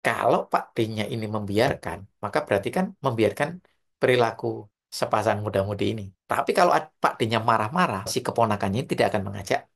Kalau Pak D-nya ini membiarkan, maka berarti kan membiarkan perilaku sepasang muda-mudi ini. Tapi kalau Pak D-nya marah-marah, si keponakannya ini tidak akan mengajak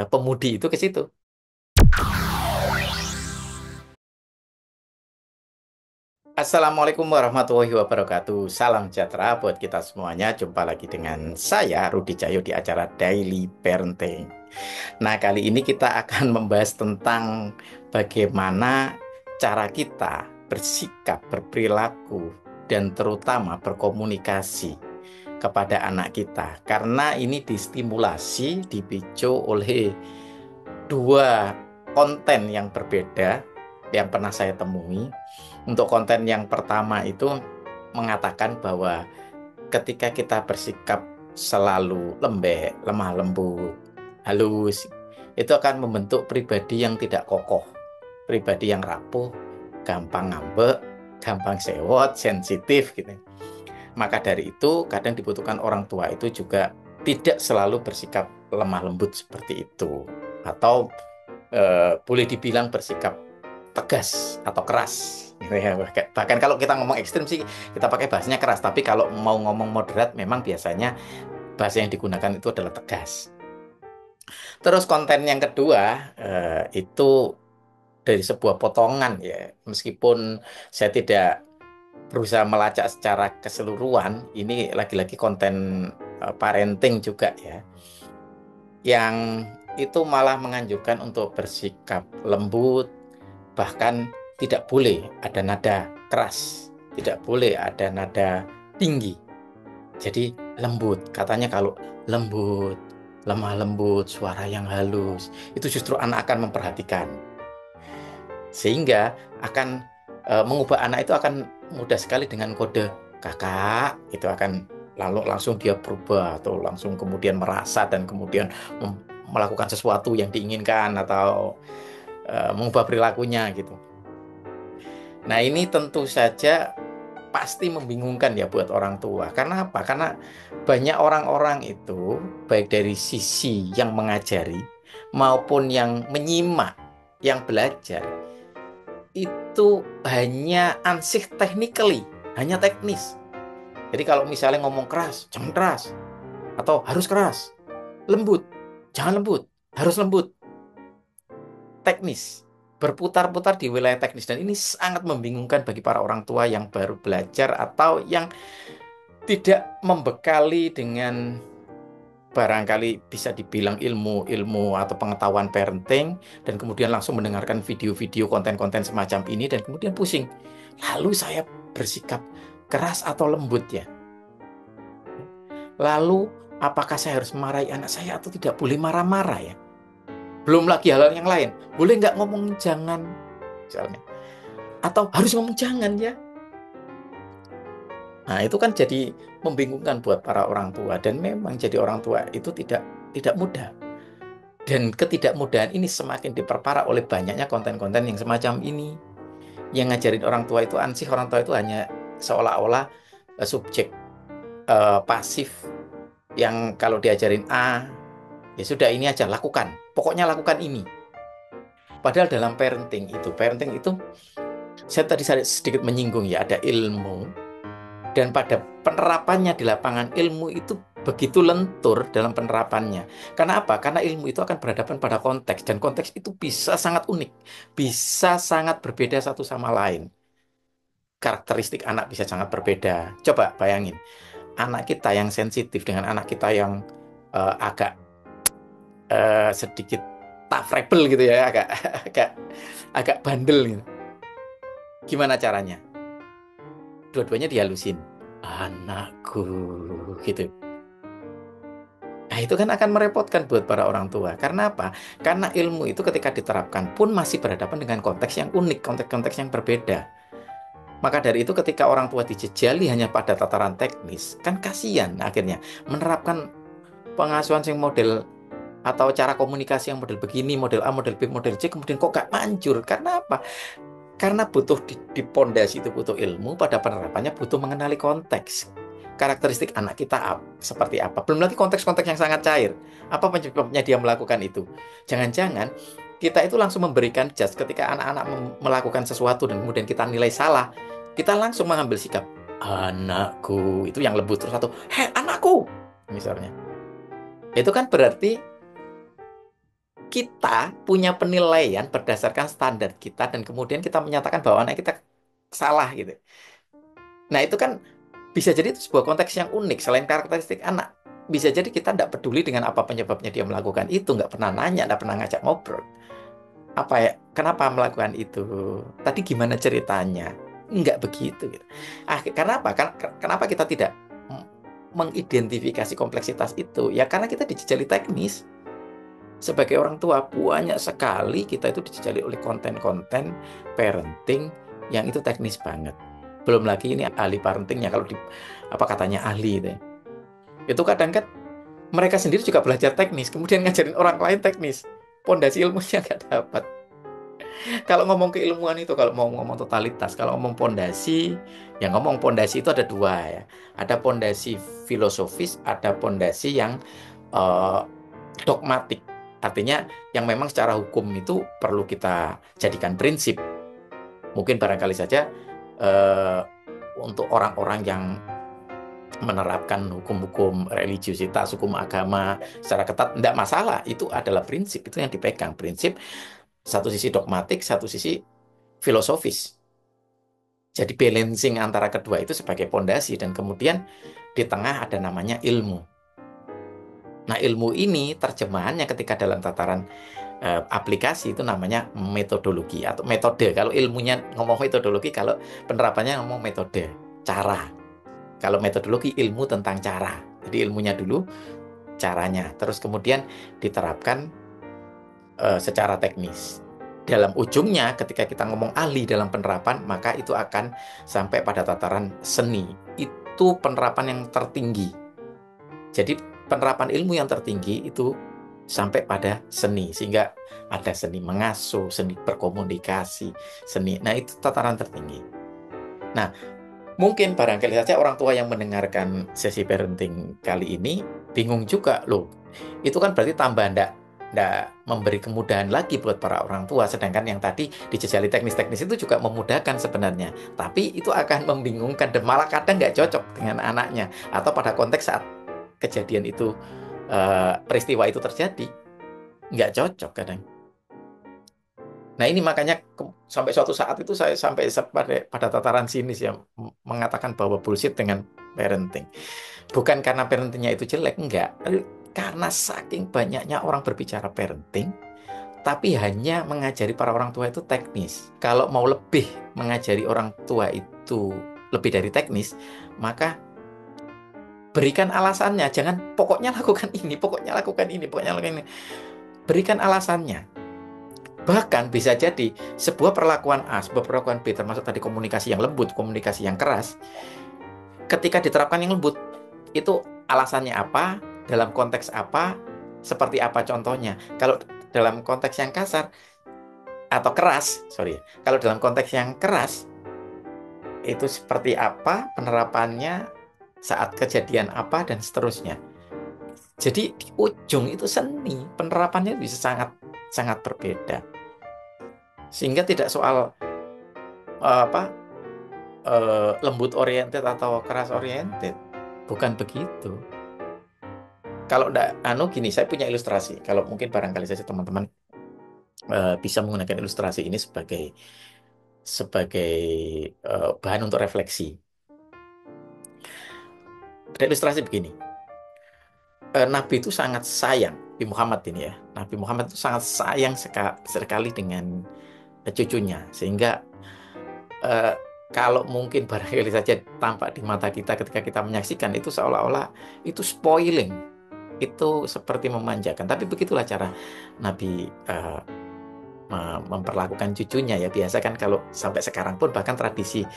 pemudi itu ke situ. Assalamualaikum warahmatullahi wabarakatuh. Salam sejahtera buat kita semuanya. Jumpa lagi dengan saya, Rudi Cayo, di acara Daily Parenting. Nah, kali ini kita akan membahas tentang bagaimana cara kita bersikap, berperilaku, dan terutama berkomunikasi kepada anak kita. Karena ini distimulasi, dipicu oleh dua konten yang berbeda yang pernah saya temui. Untuk konten yang pertama itu mengatakan bahwa ketika kita bersikap selalu lembek, lemah lembut, halus, itu akan membentuk pribadi yang tidak kokoh, pribadi yang rapuh, gampang ngambek, gampang sewot, sensitif gitu. Maka dari itu kadang dibutuhkan orang tua itu juga tidak selalu bersikap lemah lembut seperti itu, atau boleh dibilang bersikap tegas atau keras gitu ya. Bahkan kalau kita ngomong ekstrim sih kita pakai bahasanya keras, tapi kalau mau ngomong moderat memang biasanya bahasa yang digunakan itu adalah tegas. Terus konten yang kedua itu dari sebuah potongan ya, meskipun saya tidak berusaha melacak secara keseluruhan, ini lagi-lagi konten parenting juga ya, yang itu malah menganjurkan untuk bersikap lembut, bahkan tidak boleh ada nada keras, tidak boleh ada nada tinggi. Jadi lembut, katanya kalau lembut, lemah lembut, suara yang halus, itu justru anak akan memperhatikan. Sehingga akan mengubah anak itu akan mudah sekali dengan kode kakak, itu akan lalu langsung dia berubah atau langsung kemudian merasa dan kemudian melakukan sesuatu yang diinginkan atau mengubah perilakunya gitu. Nah, ini tentu saja pasti membingungkan ya buat orang tua. Karena apa? Karena banyak orang-orang itu, baik dari sisi yang mengajari maupun yang menyimak, yang belajar, itu hanya ansih technically, hanya teknis. Jadi kalau misalnya ngomong keras, jangan keras. Atau harus keras. Lembut, jangan lembut. Harus lembut. Teknis. Berputar-putar di wilayah teknis. Dan ini sangat membingungkan bagi para orang tua yang baru belajar atau yang tidak membekali dengan barangkali bisa dibilang ilmu-ilmu atau pengetahuan parenting, dan kemudian langsung mendengarkan video-video konten-konten semacam ini dan kemudian pusing. Lalu saya bersikap keras atau lembut ya? Lalu apakah saya harus marahi anak saya atau tidak boleh marah-marah ya? Belum lagi hal-hal yang lain. Boleh nggak ngomong jangan misalnya? Atau harus ngomong jangan ya? Nah, itu kan jadi membingungkan buat para orang tua, dan memang jadi orang tua itu tidak mudah. Dan ketidakmudahan ini semakin diperparah oleh banyaknya konten-konten yang semacam ini. Yang ngajarin orang tua itu ansih, orang tua itu hanya seolah-olah subjek pasif yang kalau diajarin A, ya sudah ini aja lakukan. Pokoknya lakukan ini. Padahal dalam parenting itu saya tadi sedikit menyinggung ya, ada ilmu, dan pada penerapannya di lapangan ilmu itu begitu lentur dalam penerapannya. Karena apa? Karena ilmu itu akan berhadapan pada konteks, dan konteks itu bisa sangat unik, bisa sangat berbeda satu sama lain. Karakteristik anak bisa sangat berbeda. Coba bayangin, anak kita yang sensitif dengan anak kita yang agak sedikit tough rebel gitu ya, agak agak agak bandel gitu. Gimana caranya? Dua-duanya dihalusin. Anakku gitu. Nah, itu kan akan merepotkan buat para orang tua. Karena apa? Karena ilmu itu ketika diterapkan pun masih berhadapan dengan konteks yang unik, konteks-konteks yang berbeda. Maka dari itu ketika orang tua dijejali hanya pada tataran teknis, kan kasihan akhirnya menerapkan pengasuhan yang model atau cara komunikasi yang model begini, model A, model B, model C, kemudian kok gak manjur. Karena apa? Karena butuh di pondasi itu butuh ilmu, pada penerapannya butuh mengenali konteks. Karakteristik anak kita seperti apa. Belum lagi konteks-konteks yang sangat cair. Apa penyebabnya dia melakukan itu? Jangan-jangan kita itu langsung memberikan judge ketika anak-anak melakukan sesuatu dan kemudian kita nilai salah, kita langsung mengambil sikap, anakku, itu yang lembut. Terus satu, hei anakku, misalnya. Itu kan berarti kita punya penilaian berdasarkan standar kita dan kemudian kita menyatakan bahwa anak kita salah gitu. Nah itu kan bisa jadi itu sebuah konteks yang unik selain karakteristik anak. Bisa jadi kita tidak peduli dengan apa penyebabnya dia melakukan itu, nggak pernah nanya, nggak pernah ngajak ngobrol. Apa ya, kenapa melakukan itu? Tadi gimana ceritanya? Nggak begitu. Gitu. Karena apa? Kenapa kita tidak mengidentifikasi kompleksitas itu? Ya karena kita dijejali teknis. Sebagai orang tua, banyak sekali kita itu dijejali oleh konten-konten parenting yang itu teknis banget. Belum lagi ini ahli parentingnya, kalau apa katanya ahli itu. Itu kadang kan mereka sendiri juga belajar teknis, kemudian ngajarin orang lain teknis. Pondasi ilmunya nggak dapat. Kalau ngomong keilmuan itu, kalau mau ngomong totalitas, kalau ngomong pondasi, yang ngomong pondasi itu ada dua ya. Ada pondasi filosofis, ada pondasi yang dogmatik. Artinya yang memang secara hukum itu perlu kita jadikan prinsip. Mungkin barangkali saja untuk orang-orang yang menerapkan hukum-hukum religiusitas, hukum agama secara ketat, tidak masalah. Itu adalah prinsip, itu yang dipegang. Prinsip satu sisi dogmatik, satu sisi filosofis. Jadi balancing antara kedua itu sebagai pondasi dan kemudian di tengah ada namanya ilmu. Nah, ilmu ini terjemahannya ketika dalam tataran aplikasi itu namanya metodologi atau metode. Kalau ilmunya ngomong metodologi, kalau penerapannya ngomong metode, cara. Kalau metodologi ilmu tentang cara. Jadi ilmunya dulu, caranya. Terus kemudian diterapkan secara teknis. Dalam ujungnya ketika kita ngomong ahli dalam penerapan, maka itu akan sampai pada tataran seni. Itu penerapan yang tertinggi. Jadi penerapan ilmu yang tertinggi itu sampai pada seni, sehingga ada seni mengasuh, seni berkomunikasi, seni. Nah, itu tataran tertinggi. Nah, mungkin barangkali saja orang tua yang mendengarkan sesi parenting kali ini bingung juga, loh. Itu kan berarti tambah ndak memberi kemudahan lagi buat para orang tua, sedangkan yang tadi dijejali teknis-teknis itu juga memudahkan sebenarnya. Tapi itu akan membingungkan dan malah kadang nggak cocok dengan anaknya atau pada konteks saat kejadian itu peristiwa itu terjadi nggak cocok kadang. Nah ini makanya sampai suatu saat itu saya sampai pada tataran sinis ya mengatakan bahwa bullshit dengan parenting. Bukan karena parentingnya itu jelek, enggak. Karena saking banyaknya orang berbicara parenting, tapi hanya mengajari para orang tua itu teknis. Kalau mau lebih mengajari orang tua itu lebih dari teknis, maka berikan alasannya. Jangan pokoknya lakukan ini, pokoknya lakukan ini, pokoknya lakukan ini. Berikan alasannya. Bahkan bisa jadi sebuah perlakuan A, sebuah perlakuan B, termasuk tadi komunikasi yang lembut, komunikasi yang keras, ketika diterapkan yang lembut, itu alasannya apa, dalam konteks apa, seperti apa contohnya. Kalau dalam konteks yang kasar, atau keras, kalau dalam konteks yang keras, itu seperti apa penerapannya, saat kejadian apa, dan seterusnya. Jadi di ujung itu seni, penerapannya bisa sangat berbeda. Sehingga tidak soal lembut oriented atau keras oriented, bukan begitu. Kalau gini, saya punya ilustrasi. Kalau mungkin barangkali saja teman-teman bisa menggunakan ilustrasi ini sebagai bahan untuk refleksi. Ada ilustrasi begini. Nabi itu sangat sayang, Nabi Muhammad ini ya. Nabi Muhammad itu sangat sayang sekali dengan cucunya, sehingga kalau mungkin barangkali saja tampak di mata kita ketika kita menyaksikan itu seolah-olah itu spoiling, itu seperti memanjakan. Tapi begitulah cara Nabi memperlakukan cucunya ya. Biasa kan kalau sampai sekarang pun bahkan tradisi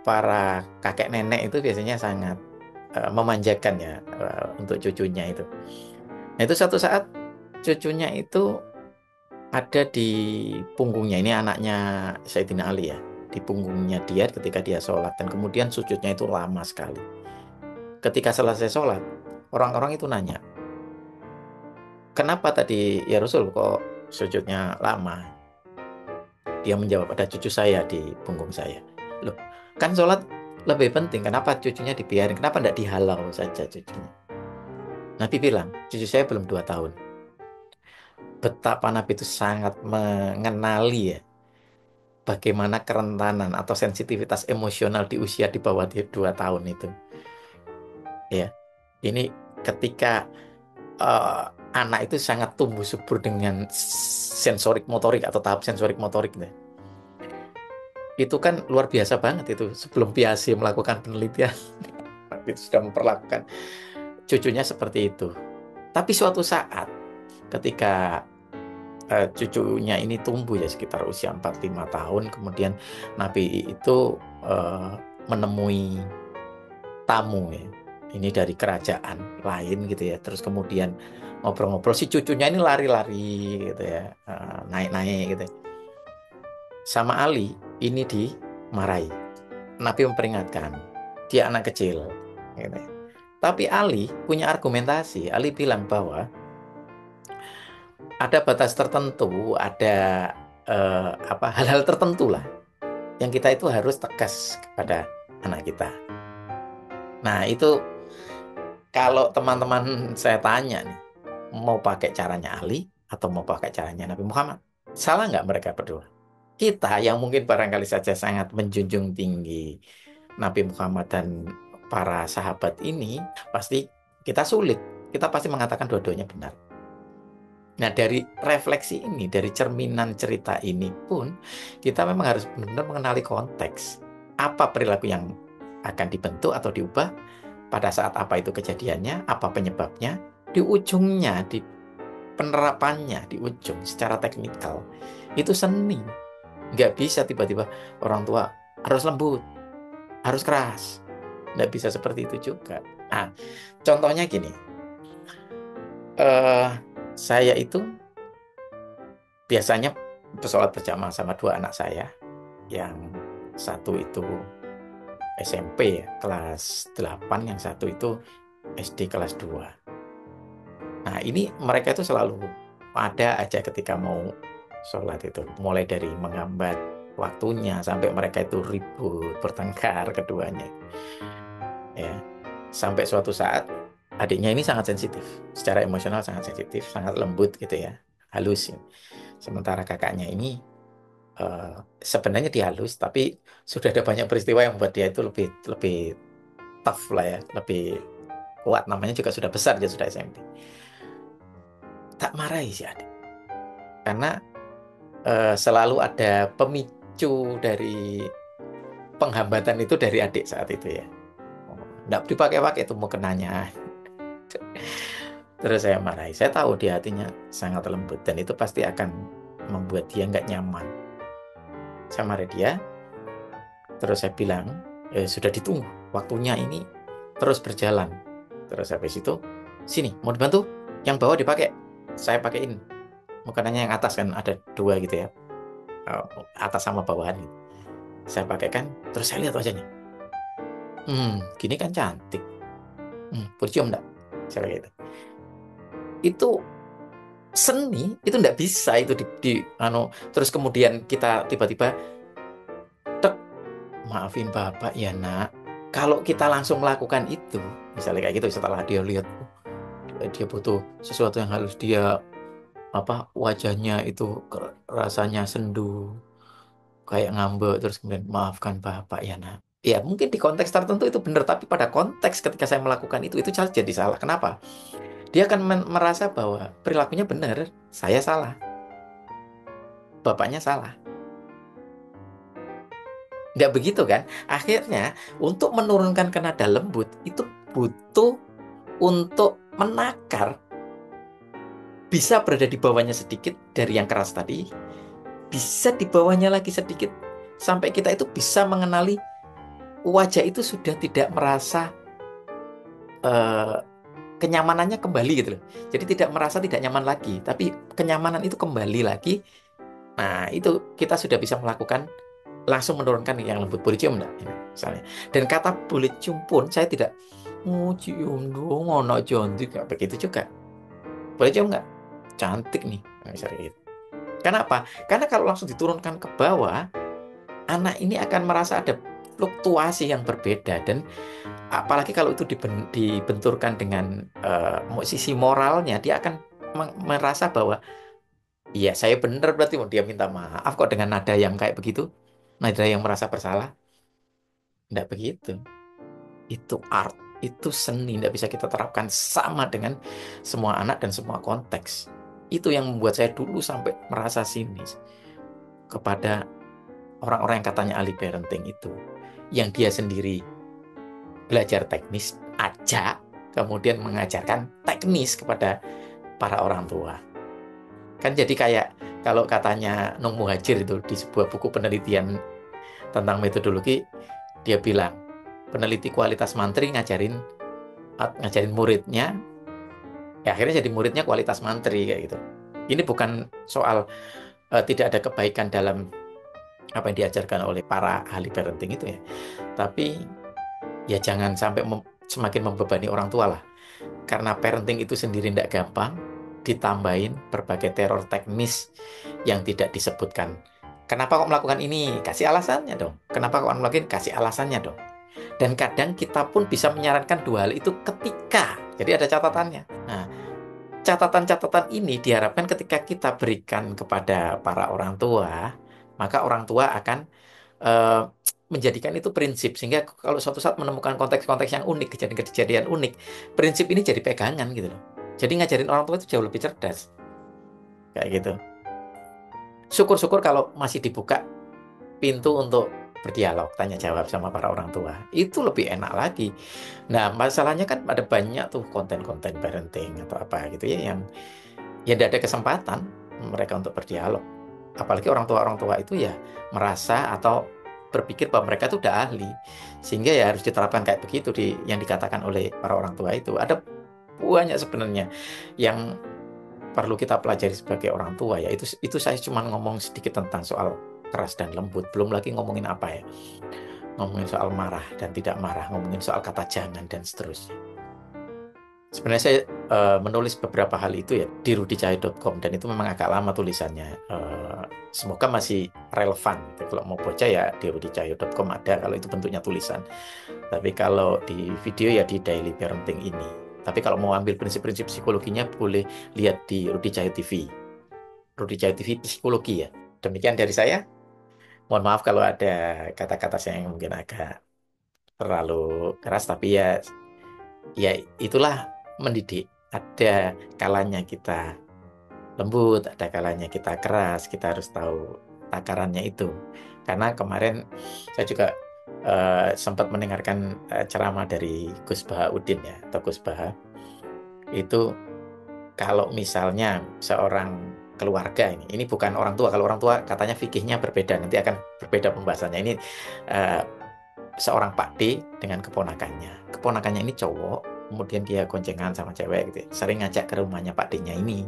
para kakek nenek itu biasanya sangat memanjakan ya untuk cucunya itu. Nah itu suatu saat cucunya itu ada di punggungnya, ini anaknya Sayyidina Ali ya, di punggungnya dia ketika dia sholat, dan kemudian sujudnya itu lama sekali. Ketika selesai sholat, orang-orang itu nanya, kenapa tadi ya Rasul kok sujudnya lama? Dia menjawab, ada cucu saya di punggung saya. Loh, kan sholat lebih penting. Kenapa cucunya dibiarin? Kenapa tidak dihalau saja cucunya? Nabi bilang, cucu saya belum 2 tahun. Betapa Nabi itu sangat mengenali ya, bagaimana kerentanan atau sensitivitas emosional di usia di bawah 2 tahun itu. Ya, ini ketika eh, anak itu sangat tumbuh subur dengan sensorik motorik atau tahap sensorik motorik. Itu kan luar biasa banget itu. Sebelum Piaget melakukan penelitian, itu sudah memperlakukan cucunya seperti itu. Tapi suatu saat ketika cucunya ini tumbuh ya sekitar usia 4-5 tahun, kemudian Nabi itu menemui tamu ya. Ini dari kerajaan lain gitu ya. Terus kemudian ngobrol-ngobrol, si cucunya ini lari-lari gitu ya, naik-naik gitu. Sama Ali ini dimarahi. Nabi memperingatkan, dia anak kecil. Gitu. Tapi Ali punya argumentasi. Ali bilang bahwa ada batas tertentu, ada hal-hal tertentu lah yang kita itu harus tegas kepada anak kita. Nah itu kalau teman-teman saya tanya nih, mau pakai caranya Ali atau mau pakai caranya Nabi Muhammad, salah nggak mereka berdua? Kita yang mungkin barangkali saja sangat menjunjung tinggi Nabi Muhammad dan para sahabat ini, pasti kita sulit. Kita pasti mengatakan dua-duanya benar. Nah, dari refleksi ini, dari cerminan cerita ini pun, kita memang harus benar-benar mengenali konteks. Apa perilaku yang akan dibentuk atau diubah, pada saat apa itu kejadiannya, apa penyebabnya, di ujungnya, di penerapannya, di ujung, secara teknikal. Itu seni. Nggak bisa tiba-tiba orang tua harus lembut, harus keras. Nggak bisa seperti itu juga. Nah, contohnya gini. Saya itu biasanya sholat berjamaah sama 2 anak saya. Yang satu itu SMP ya, kelas 8, yang satu itu SD kelas 2. Nah, ini mereka itu selalu ada aja ketika mau sholat itu. Mulai dari menghambat waktunya sampai mereka itu ribut, bertengkar keduanya. Ya, sampai suatu saat adiknya ini sangat sensitif, secara emosional sangat sensitif, sangat lembut gitu ya, halus. Sementara kakaknya ini sebenarnya dia halus, tapi sudah ada banyak peristiwa yang membuat dia itu lebih lebih tough lah ya, lebih kuat. Namanya juga sudah besar, dia sudah SMP. Tak marahi si adik, karena selalu ada pemicu dari penghambatan itu dari adik saat itu ya. Nggak dipakai-pakai itu mau kenanya. Terus saya marahi. Saya tahu dia hatinya sangat lembut dan itu pasti akan membuat dia nggak nyaman. Saya marahi dia. Terus saya bilang, sudah ditunggu. Waktunya ini terus berjalan. Terus habis itu, sini mau dibantu? Yang bawah dipakai. Saya pakaiin. Mukannya yang atas kan ada 2 gitu ya. Atas sama bawahan gitu. Saya pakaikan. Terus saya lihat wajahnya. Gini kan cantik. Boleh cium enggak? Saya kayak gitu. Itu seni, itu enggak bisa itu terus kemudian kita tiba-tiba maafin bapak ya nak. Kalau kita langsung melakukan itu, misalnya kayak gitu, setelah dia lihat dia butuh sesuatu yang halus, dia wajahnya itu rasanya sendu, kayak ngambek, terus kemudian maafkan bapak ya nak. Ya mungkin di konteks tertentu itu benar, tapi pada konteks ketika saya melakukan itu jadi salah. Kenapa? Dia akan merasa bahwa perilakunya benar, saya salah, bapaknya salah. Nggak begitu kan? Akhirnya untuk menurunkan ke nada lembut itu butuh untuk menakar, bisa berada di bawahnya sedikit dari yang keras tadi, bisa di bawahnya lagi sedikit, sampai kita itu bisa mengenali wajah itu sudah tidak merasa kenyamanannya kembali gitu loh. Jadi tidak merasa tidak nyaman lagi, tapi kenyamanan itu kembali lagi. Nah, itu kita sudah bisa melakukan langsung menurunkan yang lembut. Boleh cium enggak? Misalnya. Dan kata boleh cium pun saya tidak cium dong, anak cantik, nggak begitu juga. Boleh cium nggak? cantik nih. Nah, misalnya gitu. Kenapa? Karena kalau langsung diturunkan ke bawah, anak ini akan merasa ada fluktuasi yang berbeda, dan apalagi kalau itu dibenturkan dengan sisi moralnya, dia akan merasa bahwa iya saya benar, berarti dia minta maaf kok dengan nada yang kayak begitu, nada yang merasa bersalah. Tidak begitu. Itu art, itu seni, tidak bisa kita terapkan sama dengan semua anak dan semua konteks. Itu yang membuat saya dulu sampai merasa sinis kepada orang-orang yang katanya ahli parenting itu, yang dia sendiri belajar teknis aja, kemudian mengajarkan teknis kepada para orang tua. Kan jadi kayak kalau katanya Nung Muhajir itu di sebuah buku penelitian tentang metodologi, dia bilang peneliti kualitas mantri ngajarin muridnya, ya akhirnya jadi muridnya kualitas mantri kayak gitu. Ini bukan soal tidak ada kebaikan dalam apa yang diajarkan oleh para ahli parenting itu ya, tapi ya jangan sampai semakin membebani orang tua lah. Karena parenting itu sendiri tidak gampang, ditambahin berbagai teror teknis yang tidak disebutkan. Kenapa kok melakukan ini? Kasih alasannya dong. Kenapa kok melakukan? Kasih alasannya dong. Dan kadang kita pun bisa menyarankan dua hal itu ketika. Jadi ada catatannya. Nah, catatan-catatan ini diharapkan ketika kita berikan kepada para orang tua, maka orang tua akan eh, menjadikan itu prinsip, sehingga kalau suatu saat menemukan konteks-konteks yang unik, kejadian-kejadian unik, prinsip ini jadi pegangan gitu loh. Jadi ngajarin orang tua itu jauh lebih cerdas kayak gitu. Syukur-syukur kalau masih dibuka pintu untuk berdialog, tanya jawab sama para orang tua, itu lebih enak lagi. Nah, masalahnya kan ada banyak tuh konten-konten parenting atau apa gitu ya, yang ya tidak ada kesempatan mereka untuk berdialog. Apalagi orang tua itu ya merasa atau berpikir bahwa mereka itu udah ahli, sehingga ya harus diterapkan kayak begitu yang dikatakan oleh para orang tua itu. Ada banyak sebenarnya yang perlu kita pelajari sebagai orang tua ya. Itu saya cuma ngomong sedikit tentang soal keras dan lembut, belum lagi ngomongin apa ya, ngomongin soal marah dan tidak marah, ngomongin soal kata jangan dan seterusnya. Sebenarnya saya menulis beberapa hal itu ya di rudicayo.com, dan itu memang agak lama tulisannya. Semoga masih relevan. Kalau mau baca ya di rudicayo.com ada, kalau itu bentuknya tulisan. Tapi kalau di video ya di Daily Parenting ini. Tapi kalau mau ambil prinsip-prinsip psikologinya boleh lihat di Rudi Cayo TV. Rudi Cayo TV Psikologi ya. Demikian dari saya. Mohon maaf kalau ada kata-kata saya yang mungkin agak terlalu keras, tapi ya itulah mendidik. Ada kalanya kita lembut, ada kalanya kita keras. Kita harus tahu takarannya itu. Karena kemarin saya juga sempat mendengarkan ceramah dari Gus Bahaudin ya, atau Gus Baha. Itu kalau misalnya seorang keluarga ini bukan orang tua. Kalau orang tua katanya fikihnya berbeda, nanti akan berbeda pembahasannya. Ini eh, seorang Pak D dengan keponakannya. Keponakannya ini cowok, kemudian dia goncengan sama cewek gitu. Sering ngajak ke rumahnya Pak D-nya ini.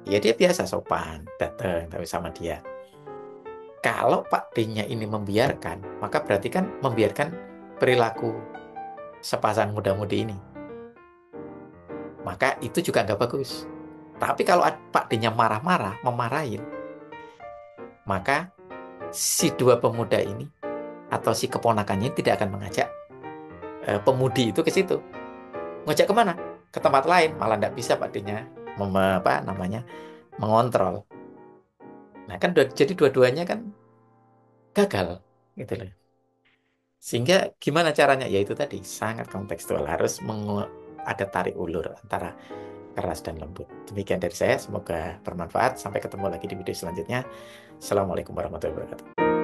Ya dia biasa sopan, datang tapi sama dia. Kalau Pak D-nya ini membiarkan, maka berarti kan membiarkan perilaku sepasang muda-mudi ini. Maka itu juga nggak bagus. Tapi kalau Pak D-nya marah-marah, memarahin, maka si dua pemuda ini atau si keponakannya tidak akan mengajak pemudi itu ke situ. Ngajak kemana? Ke tempat lain. Malah nggak bisa Pak D-nya mengontrol. Nah kan jadi dua-duanya kan gagal gitu loh. Sehingga gimana caranya? Ya itu tadi sangat kontekstual, harus ada tarik ulur antara keras dan lembut. Demikian dari saya, semoga bermanfaat. Sampai ketemu lagi di video selanjutnya. Assalamualaikum warahmatullahi wabarakatuh.